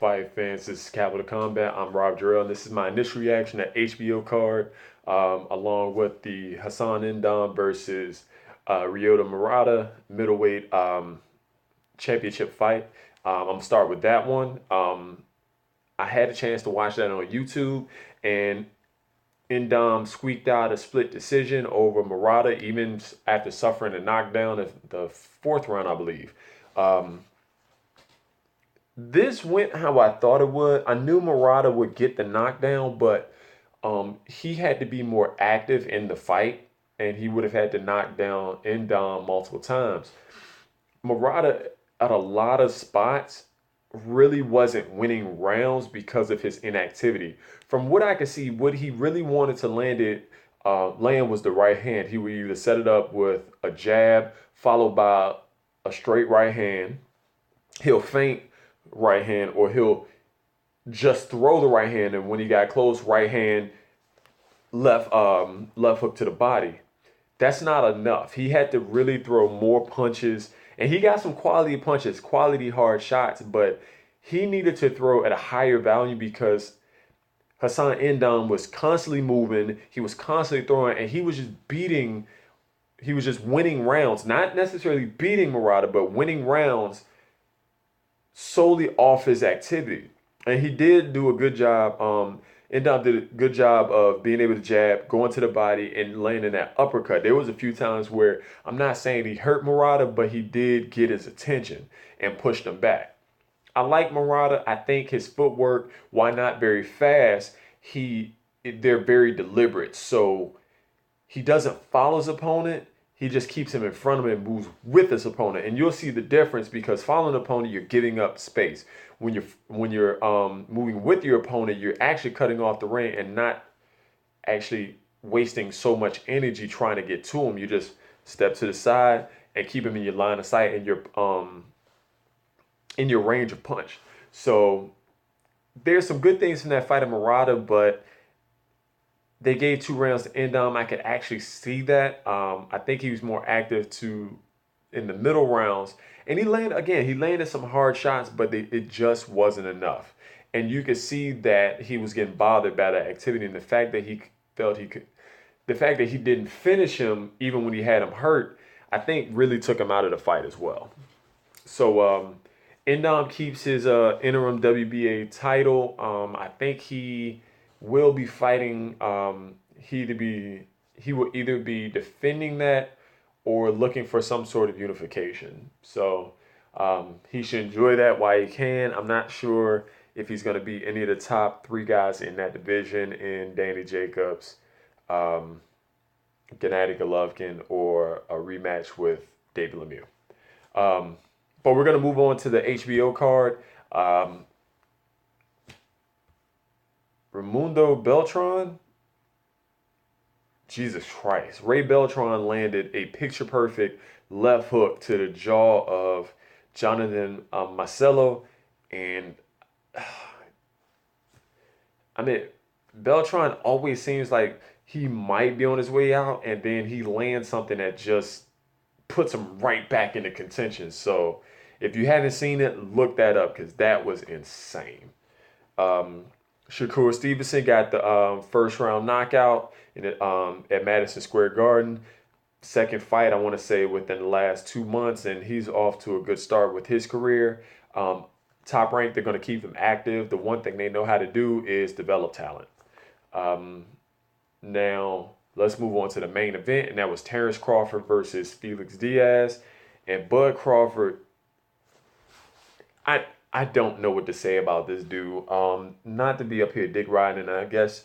fight fans? This is Capital Combat. I'm Rob Jarrell, and this is my initial reaction to HBO card, along with the Hassan Ndam versus Ryota Murata middleweight championship fight. I'm gonna start with that one. I had a chance to watch that on YouTube, and Ndam squeaked out a split decision over Murata, even after suffering a knockdown in the fourth round, I believe. Um, this went how I thought it would. I knew Murata would get the knockdown, but he had to be more active in the fight, and he would have had to knock down Ndam multiple times. Murata, at a lot of spots, really wasn't winning rounds because of his inactivity. From what I could see, what he really wanted to land was the right hand. He would either set it up with a jab followed by a straight right hand. He'll feint right hand, or he'll just throw the right hand, and when he got close, right hand, left hook to the body. That's not enough. He had to really throw more punches, and he got some quality punches, quality hard shots, but he needed to throw at a higher value because Hassan Ndam was constantly moving, he was constantly throwing, and he was just winning rounds, not necessarily beating Murata, but winning rounds solely off his activity. And he did do a good job. Ndam did a good job of being able to jab, going to the body, and landing that uppercut. There was a few times where I'm not saying he hurt Murata, but he did get his attention and pushed him back. I like Murata. I think his footwork, while not very fast, they're very deliberate. So he doesn't follow his opponent. He just keeps him in front of him and moves with his opponent. And you'll see the difference because following the opponent, you're giving up space. When you're moving with your opponent, you're actually cutting off the ring and not actually wasting so much energy trying to get to him. You just step to the side and keep him in your line of sight and in your range of punch. So there's some good things in that fight of Murata, but they gave 2 rounds to Ndam. I could actually see that. I think he was more active in the middle rounds, and he landed some hard shots, but it just wasn't enough. And you could see that he was getting bothered by that activity, and the fact that the fact that he didn't finish him even when he had him hurt, I think really took him out of the fight as well. So Ndam keeps his interim WBA title. I think he will be fighting. He will either be defending that or looking for some sort of unification. So he should enjoy that while he can. I'm not sure if he's going to be any of the top 3 guys in that division in Danny Jacobs, Gennady Golovkin, or a rematch with David Lemieux. But we're going to move on to the HBO card. Raimundo Beltran, Jesus Christ. Ray Beltran landed a picture-perfect left hook to the jaw of Jonathan Marcelo. And, I mean, Beltran always seems like he might be on his way out, and then he lands something that just puts him right back into contention. So if you haven't seen it, look that up because that was insane. Shakur Stevenson got the first round knockout at Madison Square Garden. Second fight, I want to say, within the last 2 months, and he's off to a good start with his career. Top Rank, they're going to keep him active. The one thing they know how to do is develop talent. Now, let's move on to the main event, and that was Terence Crawford versus Felix Diaz. And Bud Crawford, I don't know what to say about this dude. Not to be up here dick riding, and I guess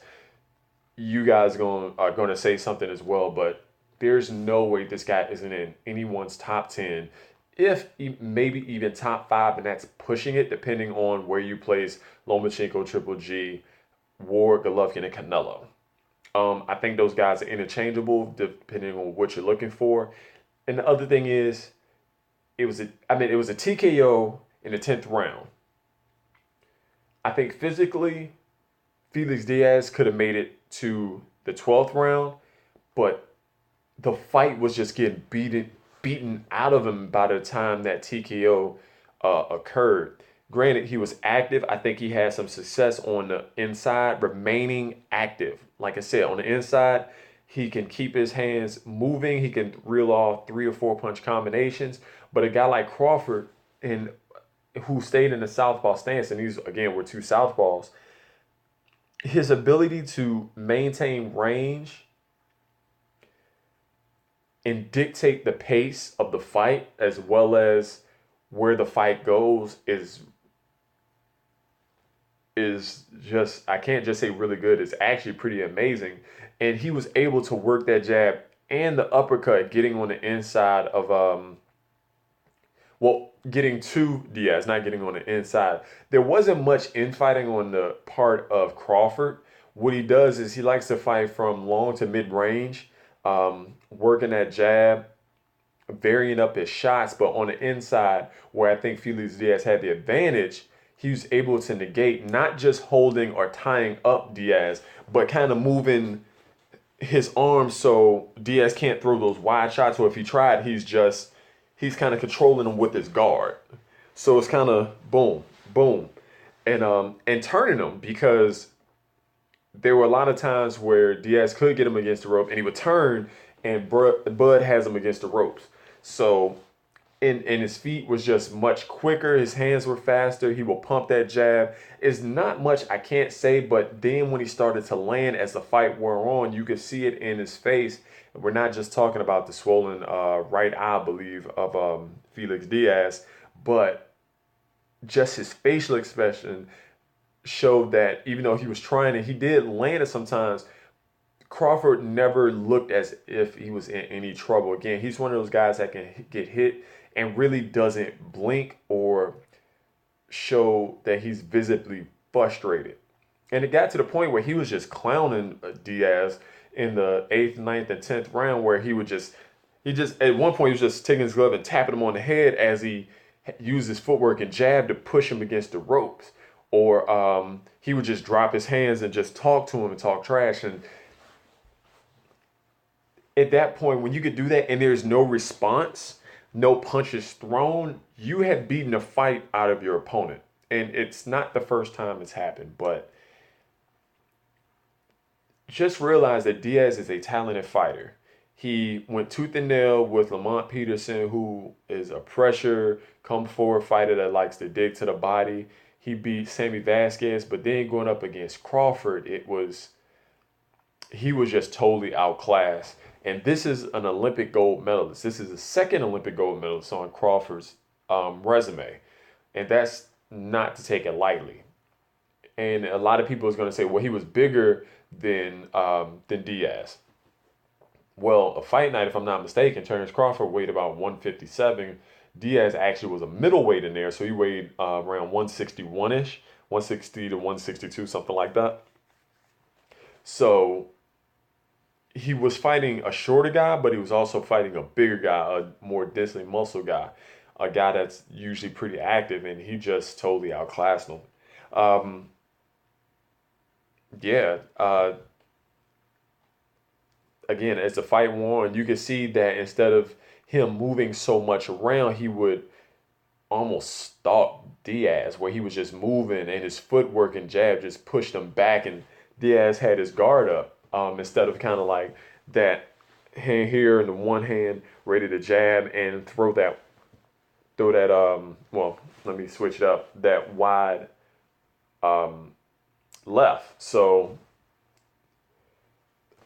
you guys are going to say something as well, but there's no way this guy isn't in anyone's top 10, if maybe even top 5, and that's pushing it, depending on where you place Lomachenko, Triple G, Ward, Golovkin, and Canelo. I think those guys are interchangeable depending on what you're looking for. And the other thing is, it was a TKO in the 10th round. I think physically, Felix Diaz could have made it to the 12th round, but the fight was just getting beaten out of him by the time that TKO occurred. Granted, he was active. I think he had some success on the inside, remaining active. Like I said, on the inside, he can keep his hands moving. He can reel off 3 or 4 punch combinations. But a guy like Crawford, and who stayed in the southpaw stance, and these again were two southpaws, his ability to maintain range and dictate the pace of the fight as well as where the fight goes is just, I can't just say really good, it's actually pretty amazing. And he was able to work that jab and the uppercut, getting on the inside of getting to Diaz, not getting on the inside. There wasn't much infighting on the part of Crawford. What he does is he likes to fight from long to mid range, working that jab, varying up his shots, but on the inside, where I think Felix Diaz had the advantage, he was able to negate not just holding or tying up Diaz, but kind of moving his arms so Diaz can't throw those wide shots. Or if he tried, he's kind of controlling him with his guard. So it's kind of boom, boom, and turning him, because there were a lot of times where Diaz could get him against the rope and he would turn and Bud has him against the ropes. So and his feet was just much quicker. His hands were faster. He will pump that jab. It's not much I can't say, but then when he started to land as the fight wore on, you could see it in his face. We're not just talking about the swollen right eye, I believe, of Felix Diaz, but just his facial expression showed that even though he was trying and he did land it sometimes, Crawford never looked as if he was in any trouble. Again, he's one of those guys that can get hit and really doesn't blink or show that he's visibly frustrated. And it got to the point where he was just clowning Diaz in the 8th, 9th, and 10th round, where he just at one point he was just taking his glove and tapping him on the head as he used his footwork and jab to push him against the ropes. Or he would just drop his hands and just talk to him and talk trash. And at that point, when you could do that and there's no response, no punches thrown, you have beaten a fight out of your opponent. And it's not the first time it's happened, but just realize that Diaz is a talented fighter. He went tooth and nail with Lamont Peterson, who is a pressure, come forward fighter that likes to dig to the body. He beat Sammy Vasquez, but then going up against Crawford, he was just totally outclassed. And this is an Olympic gold medalist. This is the second Olympic gold medalist on Crawford's resume. And that's not to take it lightly. And a lot of people is going to say, well, he was bigger than Diaz. Well, a fight night, if I'm not mistaken, Terence Crawford weighed about 157. Diaz actually was a middleweight in there, so he weighed around 161-ish, 160 to 162, something like that. So he was fighting a shorter guy, but he was also fighting a bigger guy, a more densely muscle guy, a guy that's usually pretty active, and he just totally outclassed him. Um, yeah. Again, as the fight wore on, you could see that instead of him moving so much around, he would almost stalk Diaz, where he was just moving and his footwork and jab just pushed him back, and Diaz had his guard up, instead of kind of like that hand here and the one hand ready to jab and throw that well, let me switch it up, that wide left. So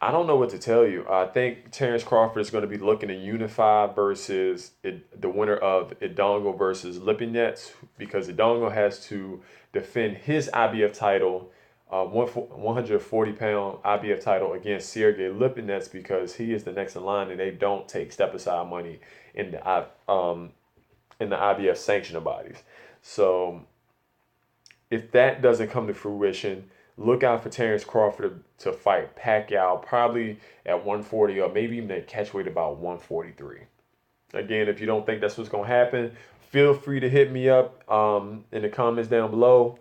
I don't know what to tell you. I think Terence Crawford is going to be looking to unify versus the winner of Idongo versus Lipinets, because Idongo has to defend his IBF title, 140-pound IBF title against Sergey Lipinets, because he is the next in line and they don't take step aside money in the IBF sanctioning bodies. So if that doesn't come to fruition, look out for Terence Crawford to fight Pacquiao probably at 140, or maybe even at catchweight about 143. Again, if you don't think that's what's going to happen, feel free to hit me up in the comments down below.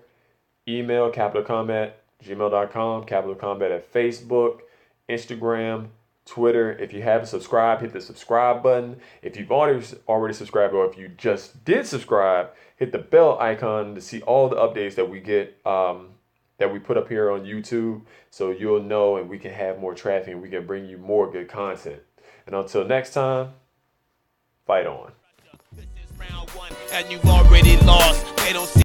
Email capitalcombat@gmail.com, Capital Combat at Facebook, Instagram, Twitter. If you haven't subscribed, hit the subscribe button. If you've already subscribed, or if you just did subscribe, hit the bell icon to see all the updates that we get, that we put up here on YouTube, so you'll know and we can have more traffic and we can bring you more good content. And until next time, fight on. This is round one, and you've already lost. They don't see